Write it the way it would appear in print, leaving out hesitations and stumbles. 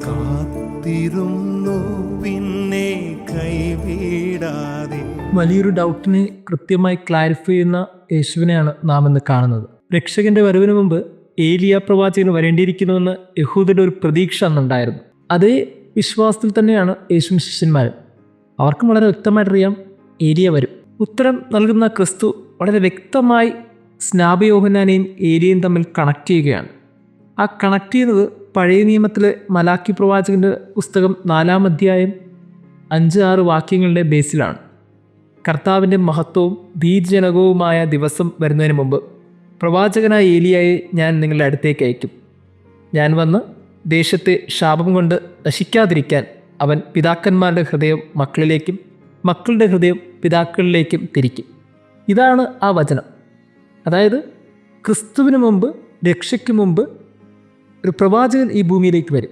കാത്തിരുന്നു പിന്നെ കൈവിടാതെ. വലിയൊരു ഡൗട്ടിനെ കൃത്യമായി ക്ലാരിഫൈ ചെയ്യുന്ന യേശുവിനെയാണ് നാം ഇന്ന് കാണുന്നത്. രക്ഷകന്റെ വരവിന് മുമ്പ് ഏലിയ പ്രവാചകന് വരേണ്ടിയിരിക്കുന്നുവെന്ന് യഹൂദരുടെ ഒരു പ്രതീക്ഷ അന്നുണ്ടായിരുന്നു. അതേ വിശ്വാസത്തിൽ തന്നെയാണ് യേശുവും ശിഷ്യന്മാരും. അവർക്കും വളരെ വ്യക്തമായിട്ടറിയാം ഏലിയ വരും. ഉത്തരം നൽകുന്ന ക്രിസ്തു വളരെ വ്യക്തമായി സ്നാപക യോഹന്നാനെയും ഏലിയയും തമ്മിൽ കണക്ട് ചെയ്യുകയാണ്. ആ കണക്ട് ചെയ്യുന്നത് പഴയ നിയമത്തിലെ മലാക്കി പ്രവാചകൻ്റെ പുസ്തകം 4-ാം അധ്യായം 5-6 വാക്യങ്ങളുടെ ബേസിലാണ്. കർത്താവിൻ്റെ മഹത്വവും ഭീതിജനകവുമായ ദിവസം വരുന്നതിന് മുമ്പ് പ്രവാചകനായ ഏലിയായെ ഞാൻ നിങ്ങളുടെ അടുത്തേക്ക് അയക്കും. ഞാൻ വന്ന് ദേശത്തെ ശാപം കൊണ്ട് നശിക്കാതിരിക്കാൻ അവൻ പിതാക്കന്മാരുടെ ഹൃദയം മക്കളിലേക്കും മക്കളുടെ ഹൃദയം പിതാക്കളിലേക്കും തിരിക്കും. ഇതാണ് ആ വചനം. അതായത് ക്രിസ്തുവിന് മുമ്പ്, രക്ഷയ്ക്ക് മുമ്പ് ഒരു പ്രവാചകൻ ഈ ഭൂമിയിലേക്ക് വരും.